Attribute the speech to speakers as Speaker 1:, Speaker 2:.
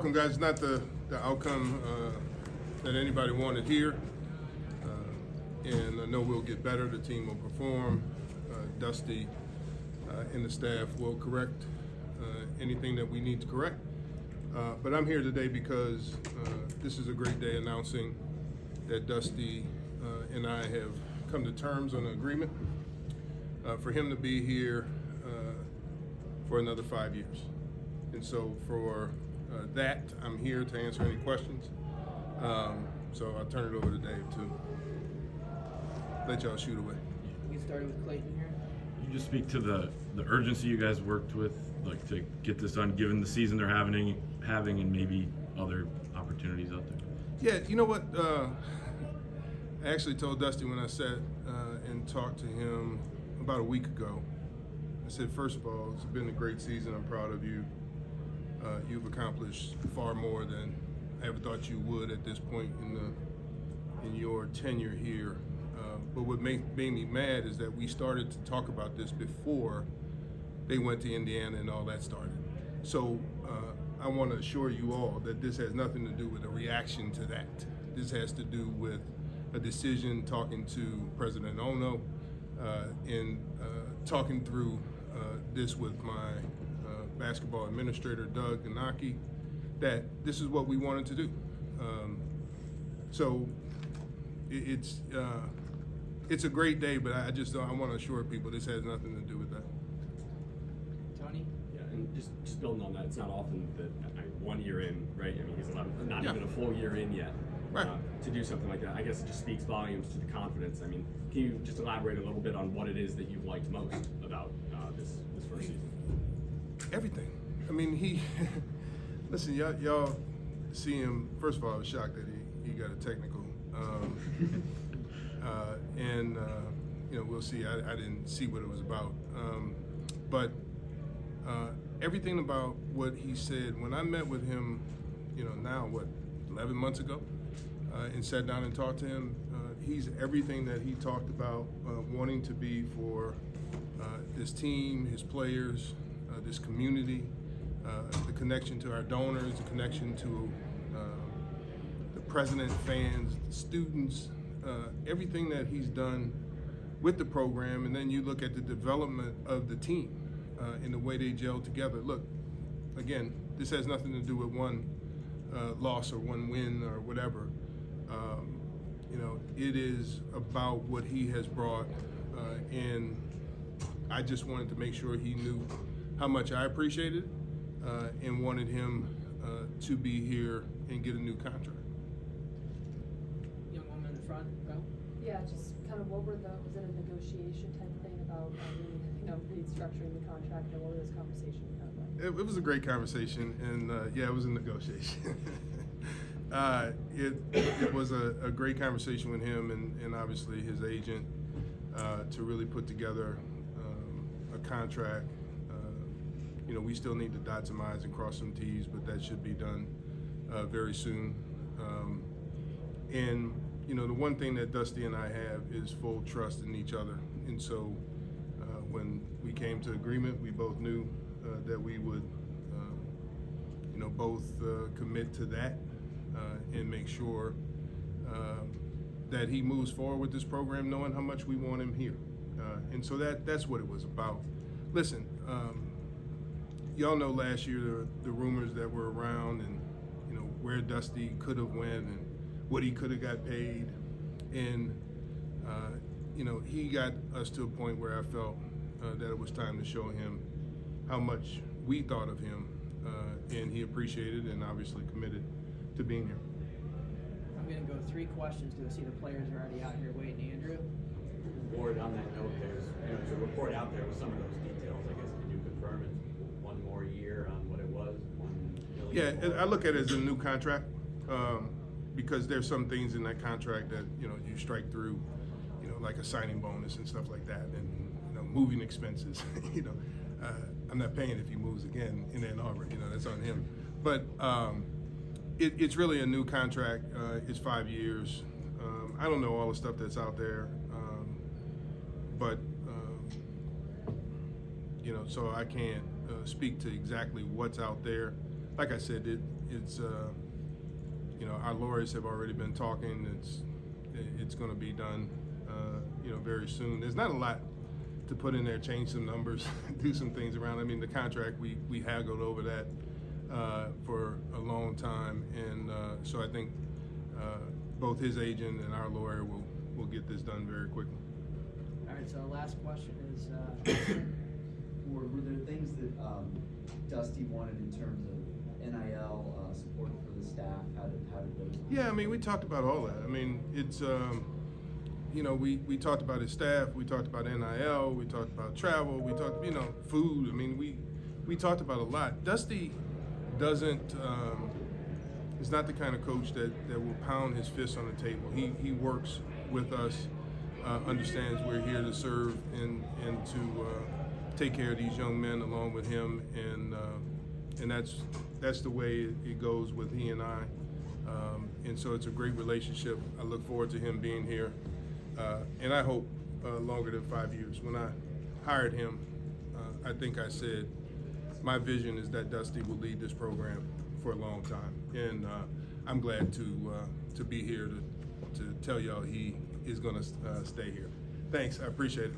Speaker 1: Guys, not the outcome that anybody wanted here, and I know we'll get better. The team will perform. Dusty and the staff will correct anything that we need to correct. But I'm here today because this is a great day announcing that Dusty and I have come to terms on an agreement for him to be here for another 5 years. And so for that, I'm here to answer any questions. So I'll turn it over to Dave to let y'all shoot away.
Speaker 2: We get started with Clayton here.
Speaker 3: You just speak to the urgency you guys worked with, like to get this done, given the season they're having, and maybe other opportunities out there.
Speaker 1: Yeah, you know what? I actually told Dusty when I sat and talked to him about a week ago. I said, first of all, it's been a great season. I'm proud of you. You've accomplished far more than I ever thought you would at this point in your tenure here. But what made me mad is that we started to talk about this before they went to Indiana and all that started. So I want to assure you all that this has nothing to do with a reaction to that. This has to do with a decision, talking to President Ono and talking through this with my basketball administrator, Doug Ganaki, that this is what we wanted to do. So it's a great day, but I want to assure people this has nothing to do with that.
Speaker 2: Tony?
Speaker 4: Yeah, and just building on that, it's not often that 1 year in, right? I mean, he's not even a full year in yet.
Speaker 1: Right.
Speaker 4: To do something like that, I guess it just speaks volumes to the confidence. I mean, can you just elaborate a little bit on what it is that you've liked most about this first season?
Speaker 1: Everything. I mean, listen, y'all see him. First of all, I was shocked that he got a technical, and we'll see. I didn't see what it was about, but everything about what he said when I met with him, now 11 months ago, and sat down and talked to him. He's everything that he talked about wanting to be for this team, his players, this community, the connection to our donors, the connection to the president, fans, the students, everything that he's done with the program. And then you look at the development of the team and the way they gel together. Look, again, this has nothing to do with one loss or one win or whatever. It is about what he has brought, and I just wanted to make sure he knew how much I appreciated and wanted him to be here and get a new contract.
Speaker 2: Young woman in the front, go.
Speaker 5: Yeah, just kind of was it a negotiation type thing about restructuring the contract, and what were those conversations kind of like?
Speaker 1: It was a great conversation, and it was a negotiation. It was a great conversation with him and obviously his agent to really put together a contract. We still need to dot some I's and cross some T's, but that should be done very soon. And the one thing that Dusty and I have is full trust in each other. And so when we came to agreement, we both knew that we would, both commit to that and make sure that he moves forward with this program, knowing how much we want him here. And so that's what it was about. Listen, y'all know last year the rumors that were around, and where Dusty could have went and what he could have got paid, and he got us to a point where I felt that it was time to show him how much we thought of him, and he appreciated and obviously committed to being here.
Speaker 2: I'm going to go 3 questions because I see the players are already out here waiting. Andrew?
Speaker 4: Ward, on that note, there's a report out there with some of those details. I guess, can you confirm it's 1 more year on what it was? $1 million?
Speaker 1: Yeah, I look at it as a new contract because there's some things in that contract that you strike through, like a signing bonus and stuff like that, and moving expenses. I'm not paying if he moves again in Ann Arbor. That's on him. But it's really a new contract. It's 5 years. I don't know all the stuff that's out there, but so I can't speak to exactly what's out there. Like I said, it's our lawyers have already been talking. It's going to be done very soon. There's not a lot to put in there, change some numbers, do some things around. I mean, the contract, we haggled over that for a long time, and so I think both his agent and our lawyer will get this done very quickly.
Speaker 2: All right, so our last question is,
Speaker 6: Were there things that Dusty wanted in terms of NIL support for the staff? How did those?
Speaker 1: Yeah, I mean, we talked about all that. I mean, it's we talked about his staff, we talked about NIL, we talked about travel, we talked food. I mean, we talked about a lot. Dusty doesn't is not the kind of coach that will pound his fist on the table. He works with us, understands we're here to serve and to take care of these young men along with him, and that's the way it goes with he and I. And so it's a great relationship. I look forward to him being here, and I hope longer than 5 years. When I hired him, I think I said my vision is that Dusty will lead this program for a long time, and I'm glad to be here to tell y'all he is going to stay here. Thanks, I appreciate it.